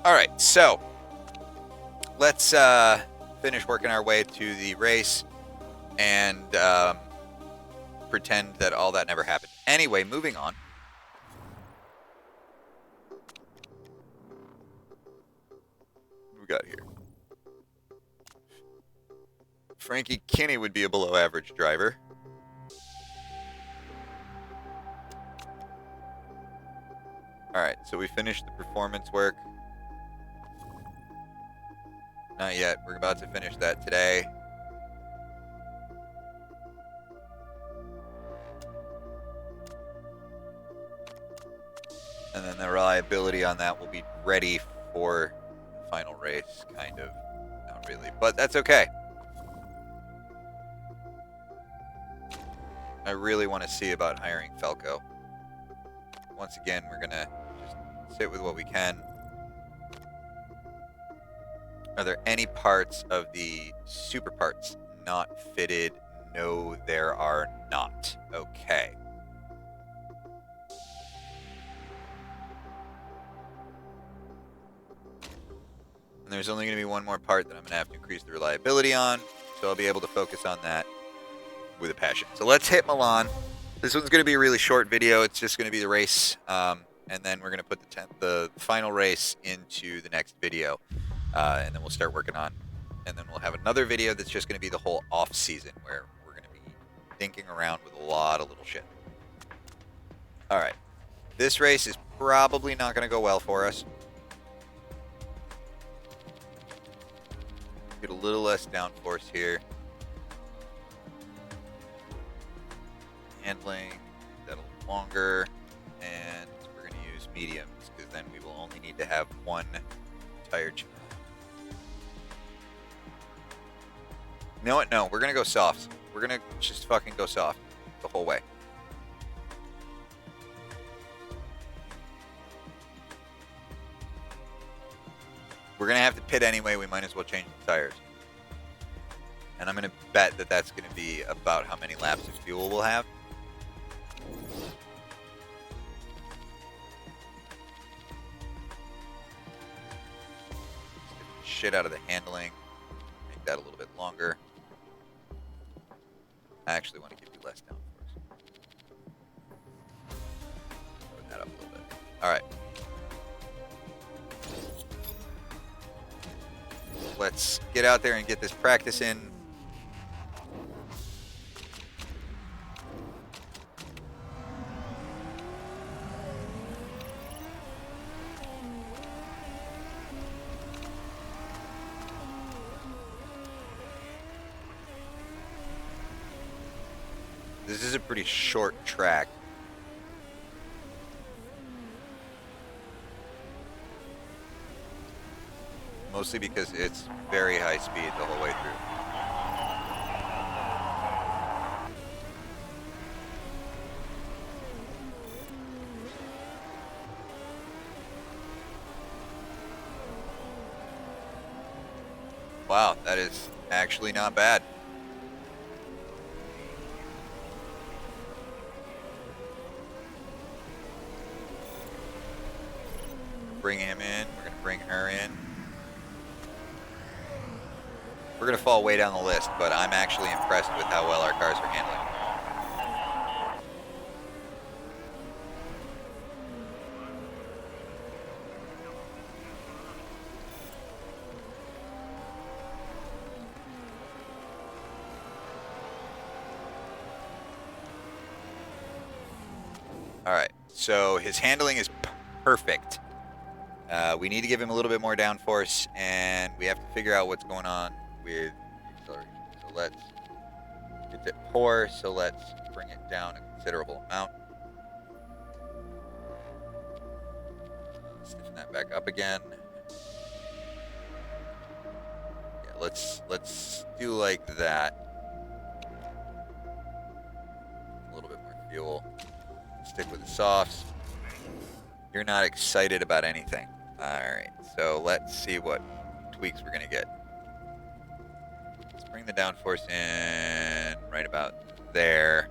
All right, so let's finish working our way to the race and pretend that all that never happened. Anyway, moving on. What we got here? Frankie Kinney would be a below average driver. All right, so we finished the performance work. Not yet. We're about to finish that today. And then the reliability on that will be ready for the final race, kind of. Not really, but that's okay. I really want to see about hiring Falco. Once again, we're going to just sit with what we can. Are there any parts of the super parts not fitted? No, there are not. Okay. And there's only going to be one more part that I'm going to have to increase the reliability on, so I'll be able to focus on that with a passion. So let's hit Milan. This one's going to be a really short video. It's just going to be the race, and then we're going to put the final race into the next video, and then we'll start working on. And then we'll have another video that's just going to be the whole off season, where we're going to be thinking around with a lot of little shit. All right, this race is probably not going to go well for us. Get a little less downforce here. Handling that a little longer, and we're going to use mediums because then we will only need to have one tire change. You know what? No, we're going to go softs. We're going to just fucking go soft the whole way. We're going to have to pit anyway. We might as well change the tires. And I'm going to bet that that's going to be about how many laps of fuel we'll have. Shit out of the handling. Make that a little bit longer. I actually want to give you less downforce. Put that up a little bit. All right. Let's get out there and get this practice in. This is a pretty short track. Mostly because it's very high speed the whole way through. Wow, that is actually not bad. Bring him in. We're going to bring her in. We're going to fall way down the list, but I'm actually impressed with how well our cars are handling. All right, so his handling is perfect. We need to give him a little bit more downforce, and we have to figure out what's going on with acceleration. So it's at poor, so let's bring it down a considerable amount. Stiffen that back up again. Yeah, let's do like that. A little bit more fuel. Stick with the softs. You're not excited about anything. Alright, so let's see what tweaks we're going to get. Let's bring the downforce in right about there.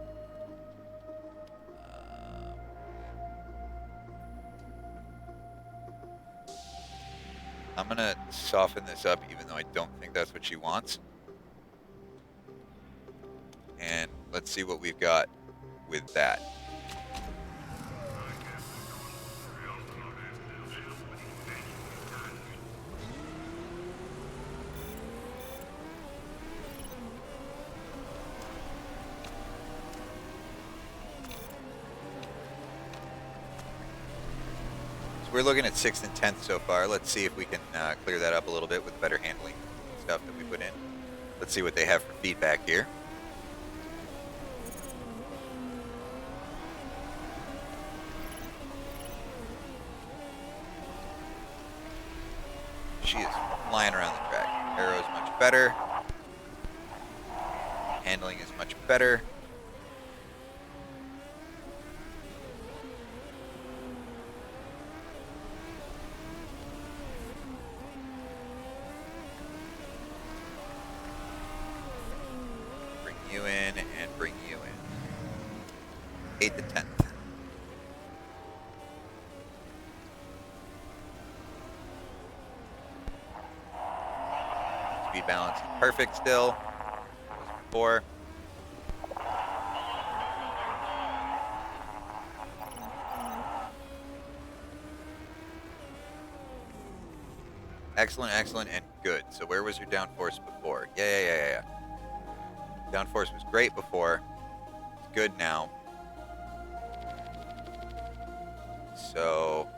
I'm going to soften this up, even though I don't think that's what she wants. And let's see what we've got with that. So we're looking at 6th and 10th so far. Let's see if we can clear that up a little bit with better handling stuff that we put in. Let's see what they have for feedback here. She is flying around the track. Aero is much better. Handling is much better. Bring you in and bring you in. 8th and 10th. Speed balance is perfect still. Before. Excellent, excellent, and good. So where was your downforce before? Yeah. Downforce was great before. It's good now. So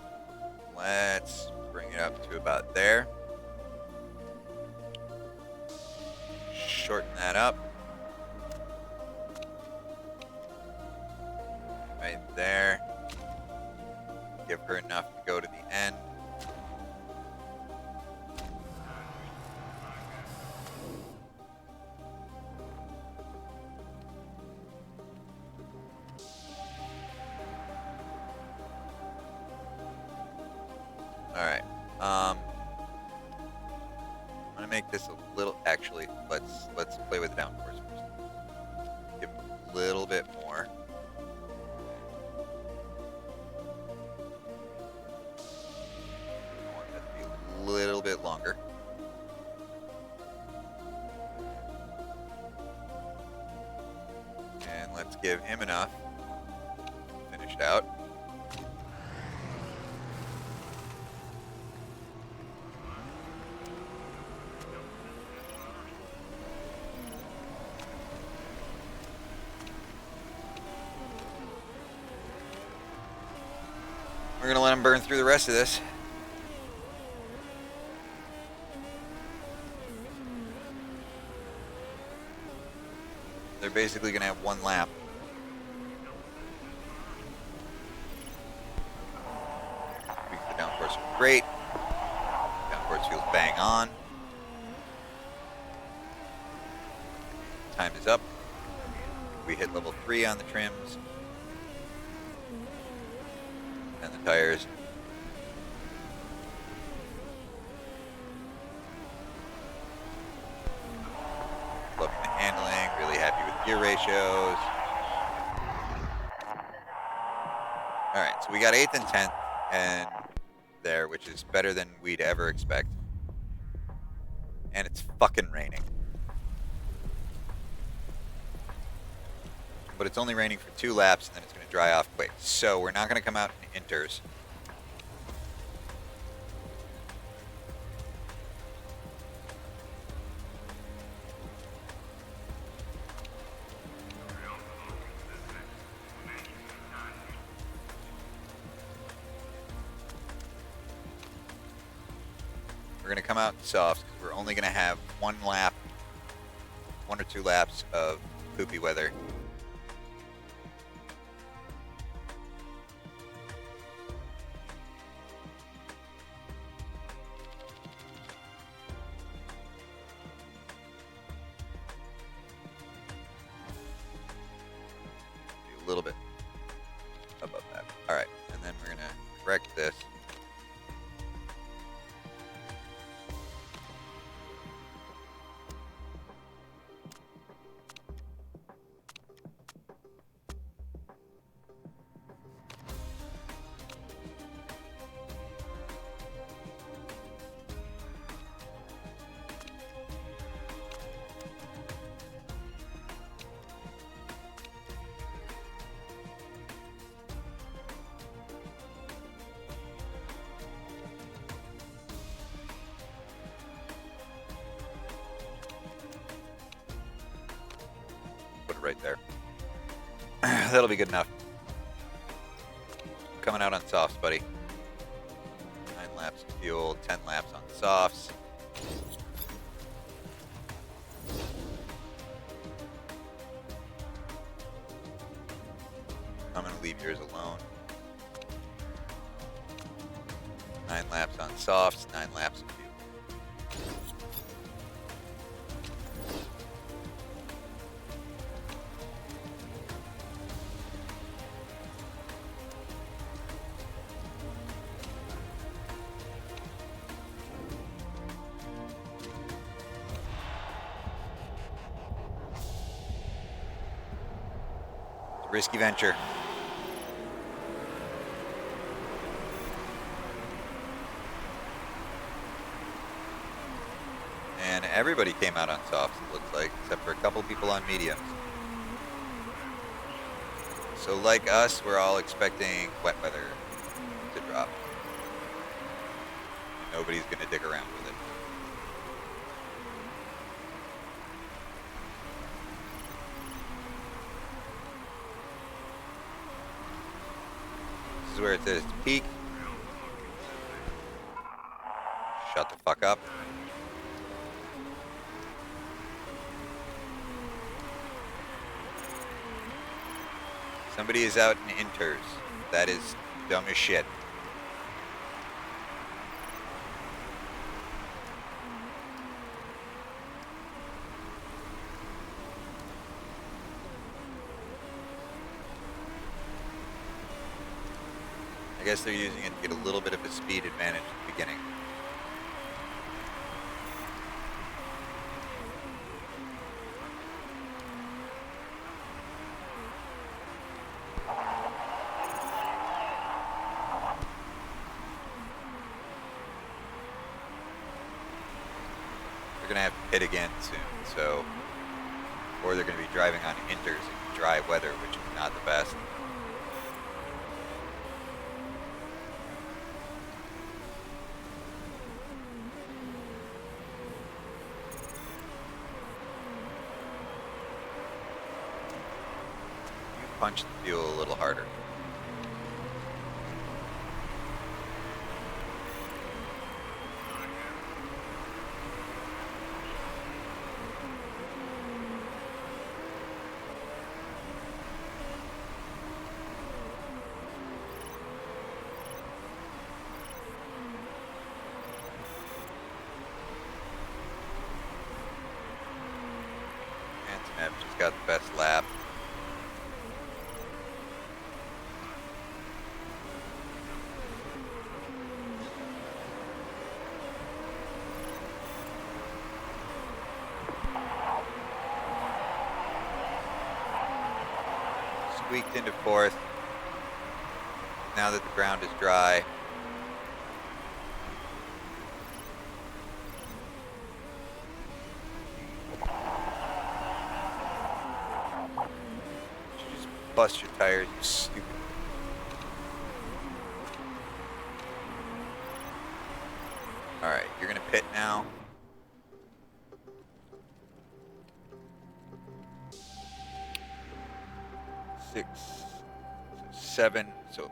let's bring it up to about there. Shorten that up. Right there. Give her enough to go to the end. Alright. I'm gonna make this a little, actually, let's play with the downforce first. Give a little bit more. I want that to be a little bit longer. And let's give him enough. Finished out. We're going to let him burn through the rest of this. They're basically going to have one lap. The downforce was great. Downforce feels bang on. Time is up. We hit level 3 on the trims. And the tires. Loving the handling, really happy with gear ratios. Alright, so we got 8th and 10th and there, which is better than we'd ever expect. And it's fucking raining. But it's only raining for 2 laps and then it's going to dry off quick. So we're not going to come out in inters. We're going to come out in softs because we're only going to have 1 or 2 laps of poopy weather. A little bit above that. All right, and then we're going to correct this. That'll be good enough. Coming out on softs, buddy. 9 laps of fuel, 10 laps on softs. I'm going to leave yours alone. 9 laps on softs, 9 laps of fuel. Risky venture. And everybody came out on softs, it looks like, except for a couple people on mediums. So like us, we're all expecting wet weather to drop. Nobody's going to dig around with it. This is where it says peak. Shut the fuck up. Somebody is out in inters. That is dumb as shit. I guess they're using it to get a little bit of a speed advantage at the beginning. They're going to have to pit again soon, so, or they're going to be driving on inters in dry weather, which is not the best. Punch the fuel a little harder. Antonev just got the best lap. Squeaked into fourth. Now that the ground is dry. You just bust your tires, you stupid. Alright, you're gonna pit now. Six, seven, so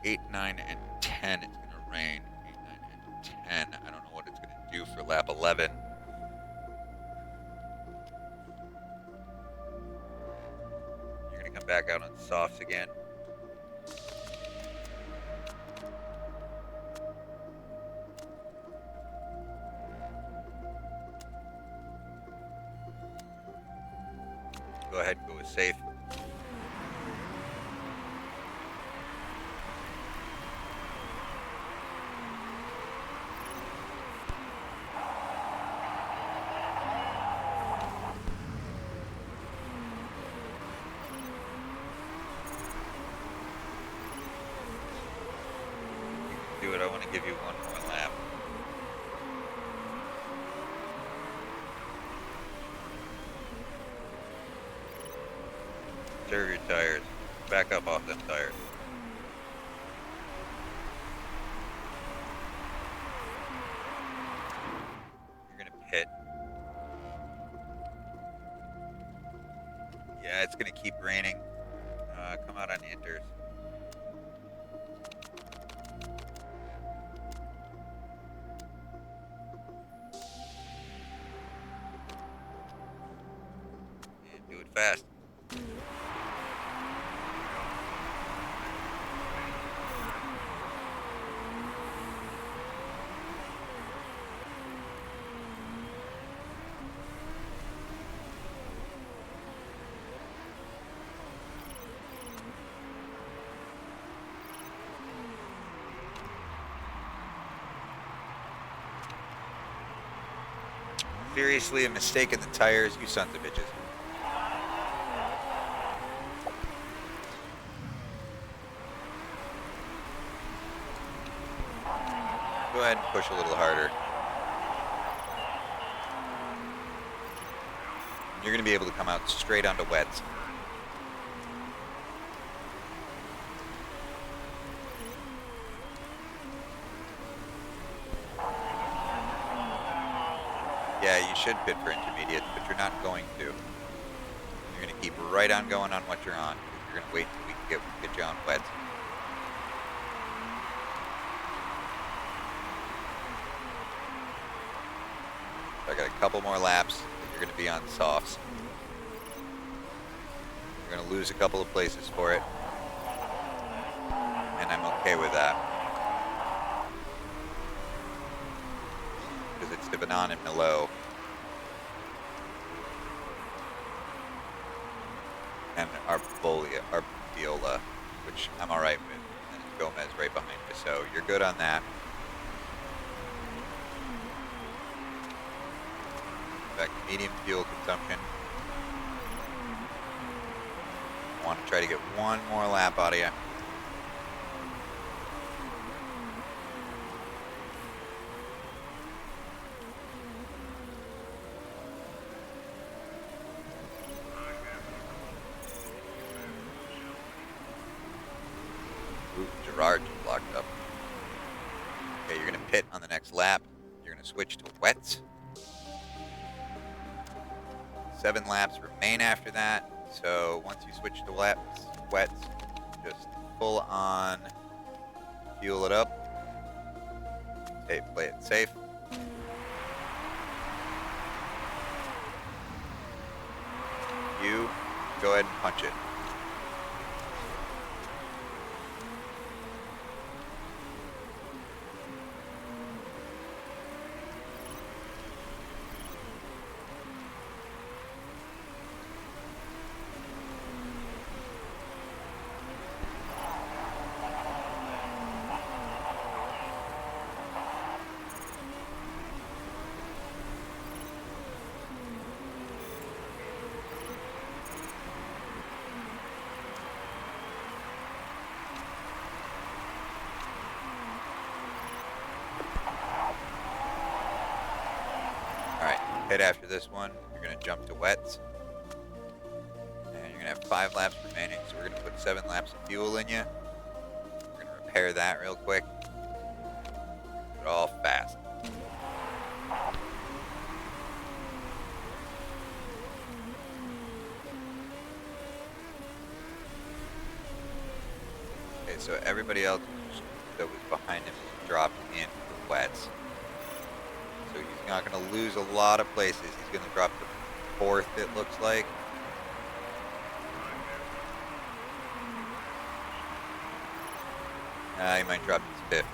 8, 9, and 10. It's gonna rain. 8, 9, and 10. I don't know what it's gonna do for lap 11. You're gonna come back out on softs again. Go ahead and go with safe. Do it. I want to give you one more lap. Serve your tires. Back up off them tires. You're gonna pit. Yeah, it's gonna keep raining. come out on inters. And do it fast. Seriously, a mistake in the tires, you sons of bitches. Go ahead and push a little harder. You're going to be able to come out straight onto wets. Yeah, you should pit for intermediate, but you're not going to. You're going to keep right on going on what you're on. You're going to wait until we can get you on wet. So I got a couple more laps. You're going to be on softs. You're going to lose a couple of places for it. And I'm okay with that. Because it's Devanon and Milo. And Arbiola, which I'm alright with. And Gomez right behind me, so you're good on that. Back to medium fuel consumption. I want to try to get one more lap out of you. Gerard just blocked up. Okay, you're going to pit on the next lap. You're going to switch to wets. 7 laps remain after that. So once you switch to wets, just full on fuel it up. Okay, play it safe. You go ahead and punch it. Pit after this one, you're going to jump to wets. And you're going to have 5 laps remaining, so we're going to put 7 laps of fuel in you. We're going to repair that real quick. Do it all fast. Okay, so everybody else that was behind him dropped in for wets. So he's not going to lose a lot of places. He's going to drop to 4th, it looks like. He might drop to 5th.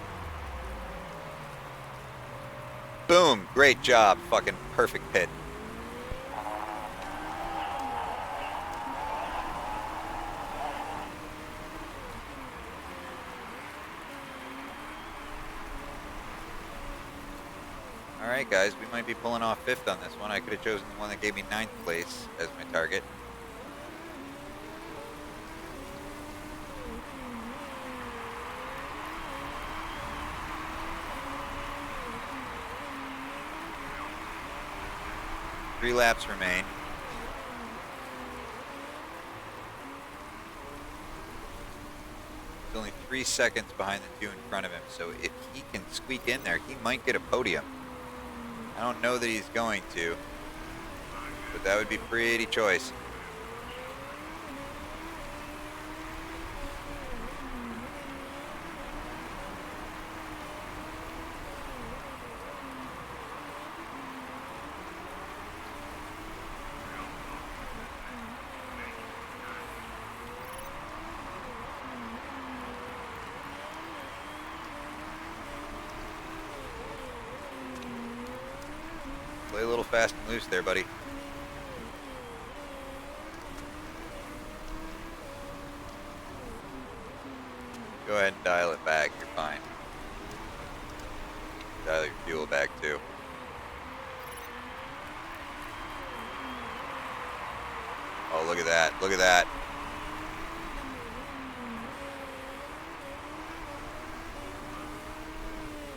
Boom! Great job. Fucking perfect pit. Alright guys, we might be pulling off 5th on this one. I could have chosen the one that gave me 9th place as my target. Three laps remain. He's only 3 seconds behind the 2 in front of him, so if he can squeak in there, he might get a podium. I don't know that he's going to, but that would be pretty choice. Play a little fast and loose there, buddy. Go ahead and dial it back. You're fine. Dial your fuel back, too. Oh, look at that. Look at that.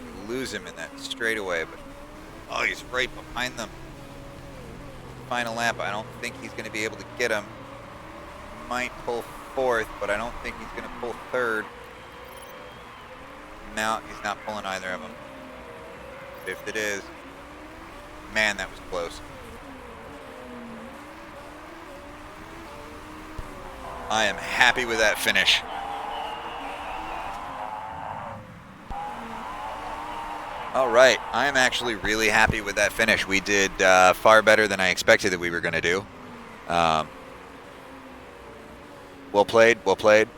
You lose him in that straightaway, but... Oh, he's right behind them. Final lap. I don't think he's going to be able to get him. Might pull fourth, but I don't think he's going to pull third. No, he's not pulling either of them. Fifth it is. Man, that was close. I am happy with that finish. All right, I am actually really happy with that finish. We did far better than I expected that we were going to do. Well played, well played.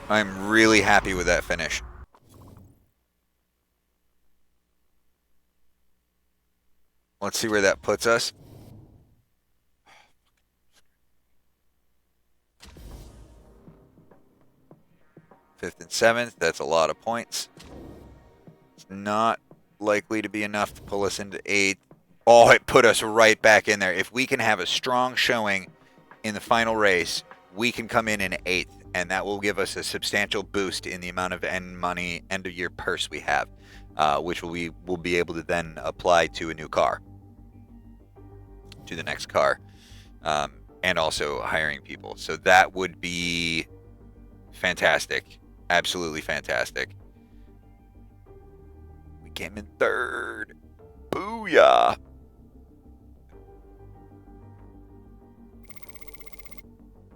I'm really happy with that finish. Let's see where that puts us. Fifth and seventh, that's a lot of points. It's not likely to be enough to pull us into eighth. Oh, it put us right back in there. If we can have a strong showing in the final race, we can come in eighth, and that will give us a substantial boost in the amount of end of year purse we have, which we'll be able to then apply to a new car, to the next car, and also hiring people. So that would be fantastic. Absolutely fantastic. We came in third. Booyah.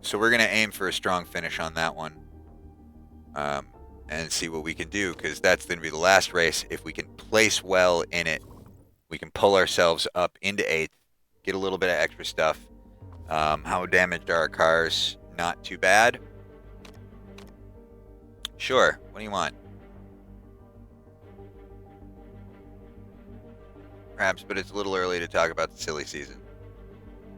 So we're going to aim for a strong finish on that one, and see what we can do, because that's going to be the last race. If we can place well in it, we can pull ourselves up into eighth, get a little bit of extra stuff. How damaged are our cars? Not too bad. Sure. What do you want? Perhaps, but it's a little early to talk about the silly season.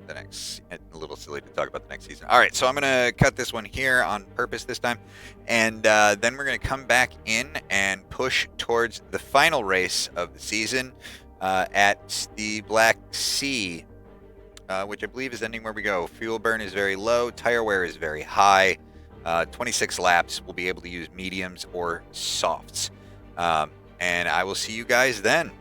A little silly to talk about the next season. All right, so I'm going to cut this one here on purpose this time, and then we're going to come back in and push towards the final race of the season at the Black Sea, which I believe is ending where we go. Fuel burn is very low. Tire wear is very high. 26 laps. We'll be able to use mediums or softs. And I will see you guys then.